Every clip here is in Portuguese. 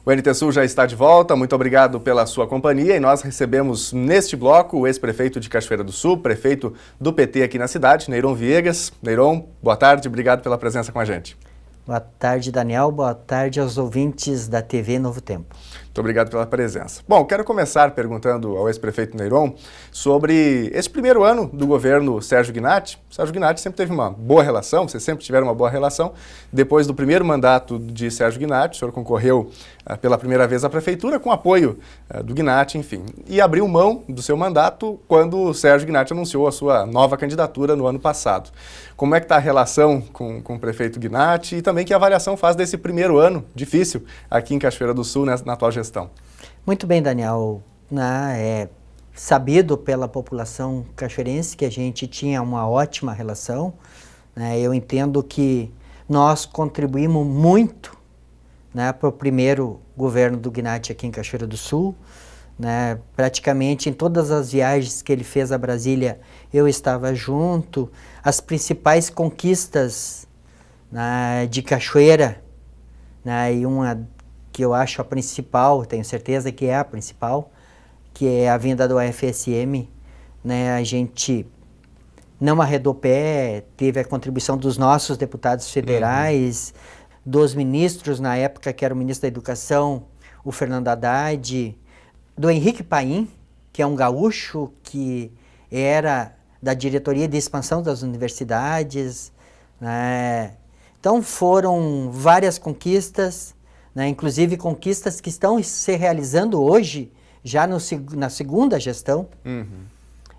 O NT Sul já está de volta, muito obrigado pela sua companhia e nós recebemos neste bloco o ex-prefeito de Cachoeira do Sul, prefeito do PT aqui na cidade, Neyron Viegas. Neyron, boa tarde, obrigado pela presença com a gente. Boa tarde, Daniel, boa tarde aos ouvintes da TV Novo Tempo. Muito obrigado pela presença. Bom, quero começar perguntando ao ex-prefeito Neyron sobre esse primeiro ano do governo Sérgio Gnatti. O Sérgio Gnatti sempre teve uma boa relação, vocês sempre tiveram uma boa relação. Depois do primeiro mandato de Sérgio Gnatti, o senhor concorreu pela primeira vez à prefeitura com apoio do Gnatti, enfim. E abriu mão do seu mandato quando o Sérgio Gnatti anunciou a sua nova candidatura no ano passado. Como é que está a relação com o prefeito Gnatti e também que avaliação faz desse primeiro ano difícil aqui em Cachoeira do Sul, na atual gestão? Muito bem, Daniel. É sabido pela população cachoeirense que a gente tinha uma ótima relação. Eu entendo que nós contribuímos muito para o primeiro governo do Gnatti aqui em Cachoeira do Sul. Praticamente em todas as viagens que ele fez a Brasília, eu estava junto. As principais conquistas de Cachoeira, e uma que eu acho a principal, tenho certeza que é a principal, que é a vinda do AFSM. A gente não arredou pé, teve a contribuição dos nossos deputados federais, dos ministros na época, que era o ministro da Educação, o Fernando Haddad, do Henrique Paim, que é um gaúcho que era da diretoria de expansão das universidades. Então foram várias conquistas, inclusive conquistas que estão se realizando hoje, já na segunda gestão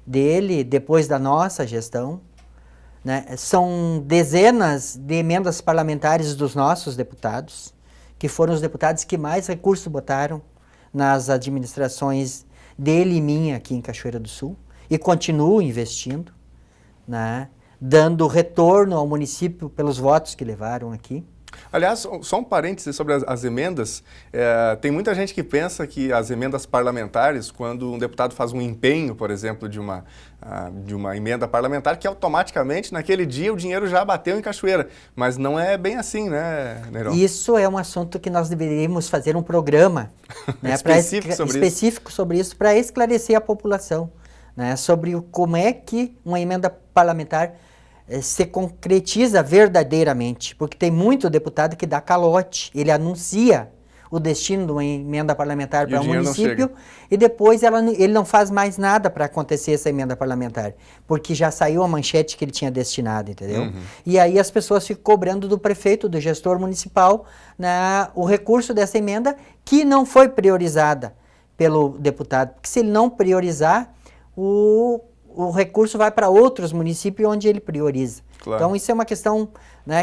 dele, depois da nossa gestão. São dezenas de emendas parlamentares dos nossos deputados, que foram os deputados que mais recursos botaram nas administrações dele e minha aqui em Cachoeira do Sul, e continuam investindo, dando retorno ao município pelos votos que levaram aqui. Aliás, só um parêntese sobre as emendas. Tem muita gente que pensa que as emendas parlamentares, quando um deputado faz um empenho, por exemplo, de uma emenda parlamentar, que automaticamente, naquele dia, o dinheiro já bateu em Cachoeira. Mas não é bem assim, né, Neyron? Isso é um assunto que nós deveríamos fazer um programa específico sobre isso, para esclarecer a população, sobre como é que uma emenda parlamentar se concretiza verdadeiramente, porque tem muito deputado que dá calote, ele anuncia o destino de uma emenda parlamentar para um município e depois ele não faz mais nada para acontecer essa emenda parlamentar, porque já saiu a manchete que ele tinha destinado, entendeu? E aí as pessoas ficam cobrando do prefeito, do gestor municipal, o recurso dessa emenda que não foi priorizada pelo deputado, porque se ele não priorizar, o recurso vai para outros municípios onde ele prioriza. Claro. Então, isso é uma questão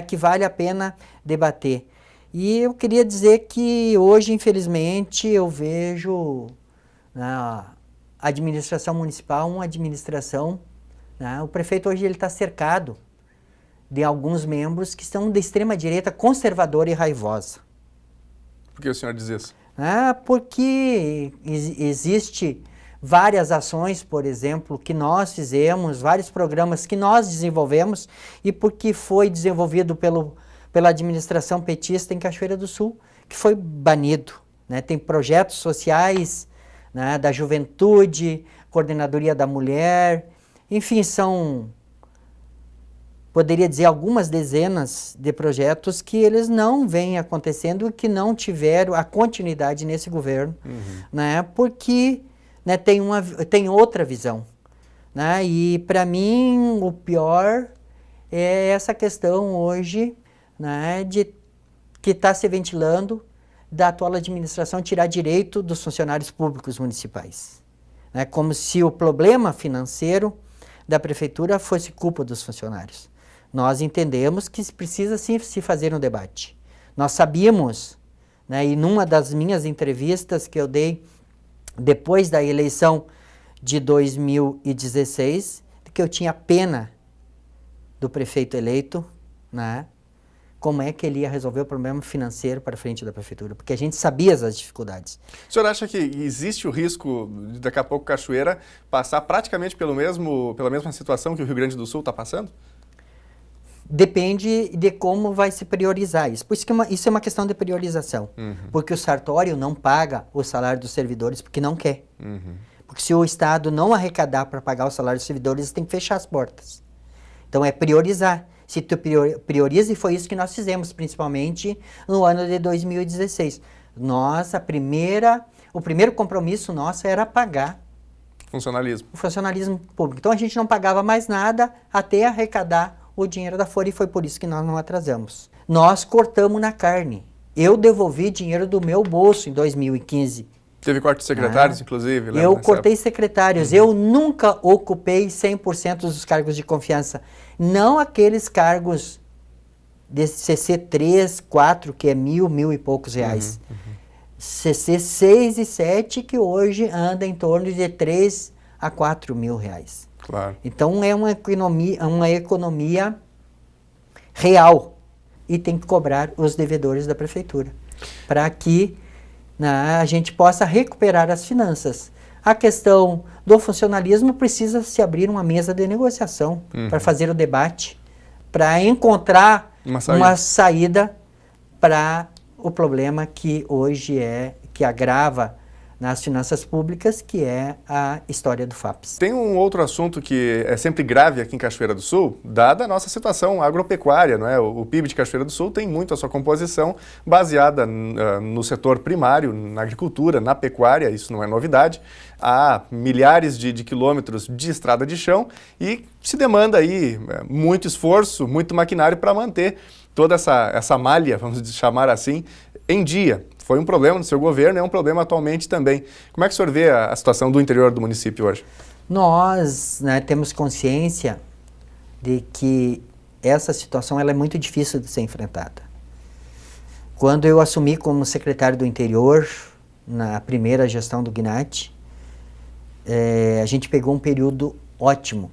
que vale a pena debater. E eu queria dizer que hoje, infelizmente, eu vejo a administração municipal uma administração... o prefeito hoje está cercado de alguns membros que são da extrema-direita conservadora e raivosa. Por que o senhor diz isso? Porque existe várias ações, por exemplo, que nós fizemos, vários programas que nós desenvolvemos e porque foi desenvolvido pela administração petista em Cachoeira do Sul, que foi banido. Tem projetos sociais da juventude, coordenadoria da mulher, enfim, poderia dizer, algumas dezenas de projetos que eles não vêm acontecendo e que não tiveram a continuidade nesse governo, porque tem outra visão. E, para mim, o pior é essa questão hoje que está se ventilando da atual administração tirar direito dos funcionários públicos municipais. Como se o problema financeiro da prefeitura fosse culpa dos funcionários. Nós entendemos que precisa sim se fazer um debate. Nós sabíamos, e numa das minhas entrevistas que eu dei depois da eleição de 2016, que eu tinha pena do prefeito eleito, como é que ele ia resolver o problema financeiro para frente da prefeitura, porque a gente sabia as dificuldades. O senhor acha que existe o risco de daqui a pouco Cachoeira passar praticamente pela mesma situação que o Rio Grande do Sul está passando? Depende de como vai se priorizar isso. Por isso que isso é uma questão de priorização. Porque o Sartório não paga o salário dos servidores porque não quer. Porque se o Estado não arrecadar para pagar o salário dos servidores, tem que fechar as portas. Então é priorizar. Se tu prioriza, e foi isso que nós fizemos, principalmente no ano de 2016. O primeiro compromisso nosso era pagar Funcionalismo. o funcionalismo público. Então a gente não pagava mais nada até arrecadar o dinheiro da folha, e foi por isso que nós não atrasamos. Nós cortamos na carne. Eu devolvi dinheiro do meu bolso em 2015. Teve corte de secretários, inclusive? Eu cortei secretários. Eu nunca ocupei 100% dos cargos de confiança. Não aqueles cargos de CC 3, 4, que é mil e poucos reais. CC 6 e 7, que hoje anda em torno de 3 a 4 mil reais. Claro. Então é uma economia real, e tem que cobrar os devedores da prefeitura para que a gente possa recuperar as finanças. A questão do funcionalismo precisa se abrir uma mesa de negociação para fazer o debate, para encontrar uma saída para o problema que hoje que agrava nas finanças públicas, que é a história do FAPES. Tem um outro assunto que é sempre grave aqui em Cachoeira do Sul, dada a nossa situação agropecuária, não é? O PIB de Cachoeira do Sul tem muito a sua composição baseada no setor primário, na agricultura, na pecuária, isso não é novidade. Há milhares de quilômetros de estrada de chão e se demanda aí muito esforço, muito maquinário para manter toda essa malha, vamos chamar assim, em dia. Foi um problema no seu governo, é um problema atualmente também. Como é que o senhor vê a situação do interior do município hoje? Nós temos consciência de que essa situação ela é muito difícil de ser enfrentada. Quando eu assumi como secretário do interior, na primeira gestão do Gnat, a gente pegou um período ótimo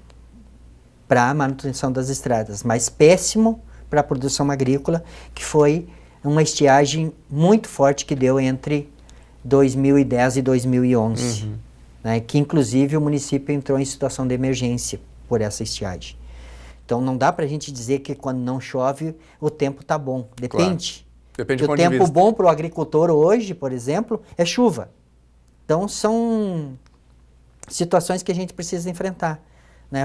para a manutenção das estradas, mas péssimo para a produção agrícola, que foi uma estiagem muito forte que deu entre 2010 e 2011, que inclusive o município entrou em situação de emergência por essa estiagem. Então não dá para a gente dizer que quando não chove o tempo está bom, depende. Claro. Depende do ponto de vista. O tempo bom para o agricultor hoje, por exemplo, é chuva. Então são situações que a gente precisa enfrentar.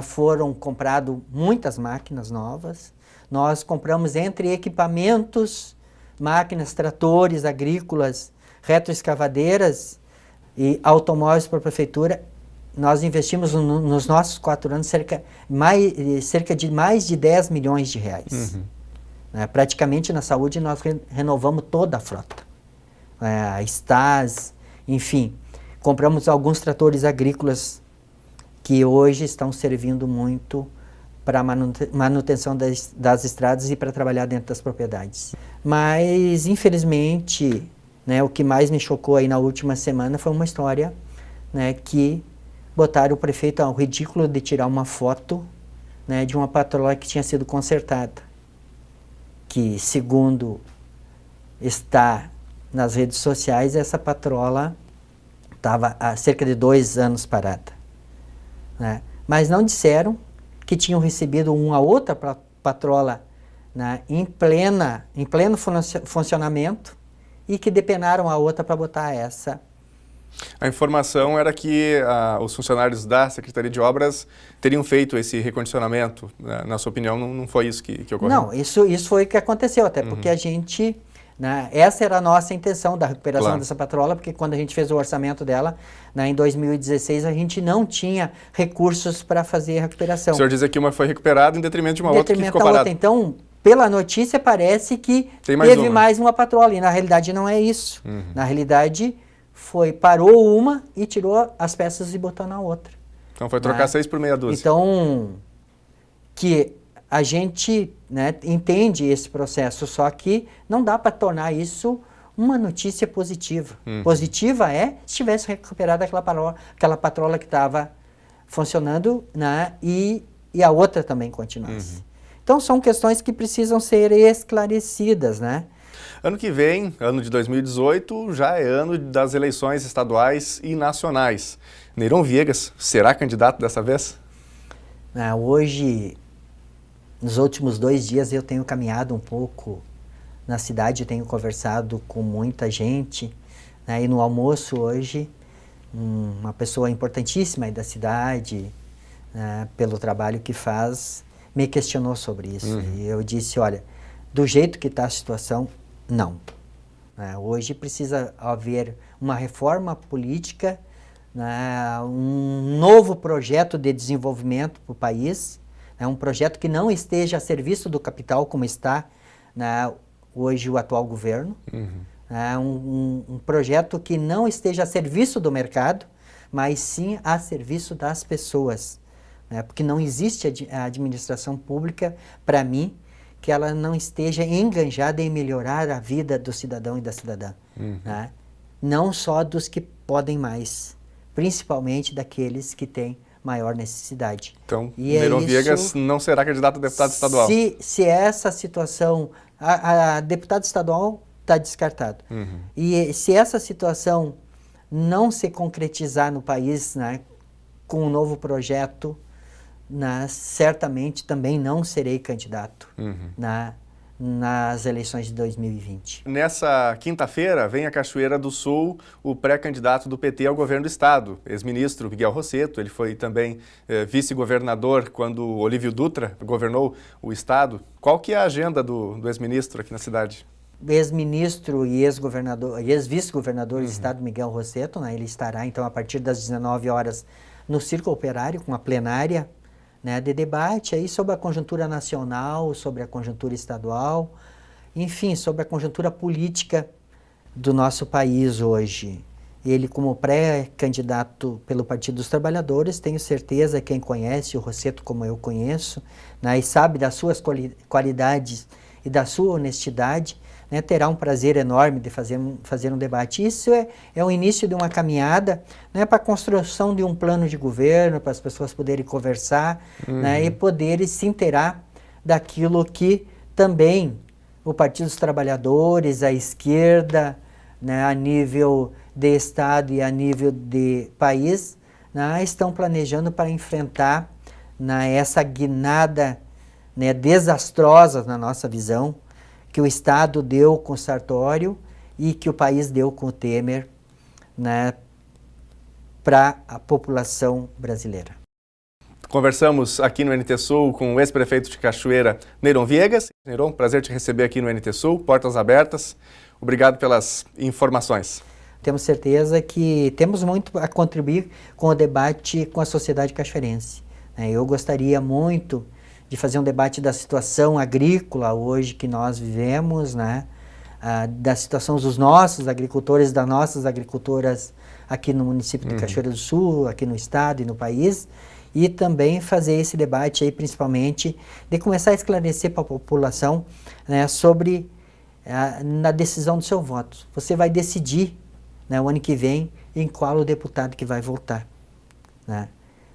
Foram compradas muitas máquinas novas, nós compramos entre equipamentos, máquinas, tratores agrícolas, retroescavadeiras e automóveis para a prefeitura. Nós investimos nos nossos 4 anos cerca de mais de 10 milhões de reais. Praticamente na saúde nós renovamos toda a frota. A Stas, enfim, compramos alguns tratores agrícolas que hoje estão servindo muito para a manutenção das estradas e para trabalhar dentro das propriedades. Mas, infelizmente, o que mais me chocou aí na última semana foi uma história que botaram o prefeito ao ridículo de tirar uma foto de uma patrola que tinha sido consertada, que, segundo está nas redes sociais, essa patrola estava há cerca de 2 anos parada. Mas não disseram que tinham recebido uma outra patrola em pleno funcionamento e que depenaram a outra para botar essa. A informação era que os funcionários da Secretaria de Obras teriam feito esse recondicionamento. Na sua opinião, não foi isso que ocorreu? Não, isso foi o que aconteceu, até porque a gente... essa era a nossa intenção da recuperação dessa patrola, porque quando a gente fez o orçamento dela, em 2016, a gente não tinha recursos para fazer a recuperação. O senhor diz que uma foi recuperada em detrimento de uma outra que ficou parada. Então, pela notícia, parece que teve mais uma patrola, e na realidade não é isso. Na realidade, parou uma e tirou as peças e botou na outra. Então foi trocar 6 por meia dúzia. Então, que a gente entende esse processo, só que não dá para tornar isso uma notícia positiva. Positiva se tivesse recuperado aquela patrola que estava funcionando e a outra também continuasse. Então são questões que precisam ser esclarecidas. Ano que vem, ano de 2018, já é ano das eleições estaduais e nacionais. Neyron Viegas será candidato dessa vez? Hoje... Nos últimos 2 dias eu tenho caminhado um pouco na cidade, tenho conversado com muita gente, né? E no almoço hoje, uma pessoa importantíssima aí da cidade, né, pelo trabalho que faz, me questionou sobre isso. E eu disse, olha, do jeito que está a situação, não. Hoje precisa haver uma reforma política, né, um novo projeto de desenvolvimento para o país, um projeto que não esteja a serviço do capital como está, né, hoje o atual governo, um projeto que não esteja a serviço do mercado, mas sim a serviço das pessoas, né, porque não existe a administração pública, para mim, que ela não esteja enganjada em melhorar a vida do cidadão e da cidadã, né, não só dos que podem mais, principalmente daqueles que têm maior necessidade. Então, Neyron Viegas não será candidato a deputado estadual? Se essa situação, a deputado estadual está descartado. E se essa situação não se concretizar no país, né, com um novo projeto, né, certamente também não serei candidato nas eleições de 2020. Nessa quinta-feira, vem a Cachoeira do Sul o pré-candidato do PT ao governo do estado, ex-ministro Miguel Rossetto. Ele foi também vice-governador quando Olívio Dutra governou o estado. Qual que é a agenda do ex-ministro aqui na cidade? Ex-ministro e ex-governador, ex-vice-governador do estado, Miguel Rossetto, né, ele estará então a partir das 19 horas no Círculo Operário com a plenária, né, de debate aí sobre a conjuntura nacional, sobre a conjuntura estadual, enfim, sobre a conjuntura política do nosso país hoje. Ele, como pré-candidato pelo Partido dos Trabalhadores, tenho certeza, quem conhece o Rossetto como eu conheço, né, e sabe das suas qualidades e da sua honestidade, né, terá um prazer enorme de fazer um debate. Isso é o início de uma caminhada, né, para a construção de um plano de governo, para as pessoas poderem conversar, né, e poderem se inteirar daquilo que também o Partido dos Trabalhadores, a esquerda, né, a nível de Estado e a nível de país, né, estão planejando para enfrentar, né, essa guinada, né, desastrosa na nossa visão, que o Estado deu com o Sartório e que o país deu com o Temer, né, para a população brasileira. Conversamos aqui no NT Sul com o ex-prefeito de Cachoeira, Neyron Viegas. Neyron, prazer te receber aqui no NT Sul, portas abertas. Obrigado pelas informações. Temos certeza que temos muito a contribuir com o debate com a sociedade cachoeirense. Eu gostaria muito de fazer um debate da situação agrícola hoje que nós vivemos, né? Da situação dos nossos agricultores, das nossas agricultoras aqui no município de Cachoeira do Sul, aqui no estado e no país, e também fazer esse debate aí, principalmente, de começar a esclarecer para a população, né, sobre na decisão do seu voto. Você vai decidir, né, o ano que vem em qual o deputado que vai votar, né?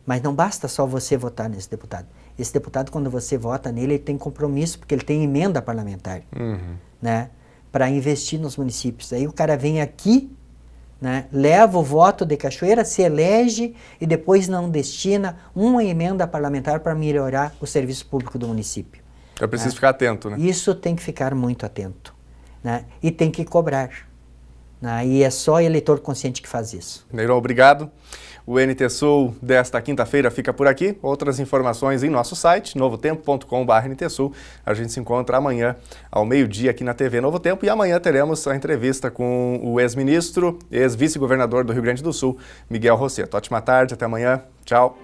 Mas não basta só você votar nesse deputado. Esse deputado, quando você vota nele, ele tem compromisso, porque ele tem emenda parlamentar, né, para investir nos municípios. Aí o cara vem aqui, né, leva o voto de Cachoeira, se elege e depois não destina uma emenda parlamentar para melhorar o serviço público do município. É preciso ficar atento, né? Isso tem que ficar muito atento, né, e tem que cobrar. E é só eleitor consciente que faz isso. Neyron, obrigado. O NT Sul desta quinta-feira fica por aqui. Outras informações em nosso site, novotempo.com/NTSul. A gente se encontra amanhã ao meio-dia aqui na TV Novo Tempo e amanhã teremos a entrevista com o ex-ministro, ex-vice-governador do Rio Grande do Sul, Miguel Rossetto. Ótima tarde, até amanhã. Tchau.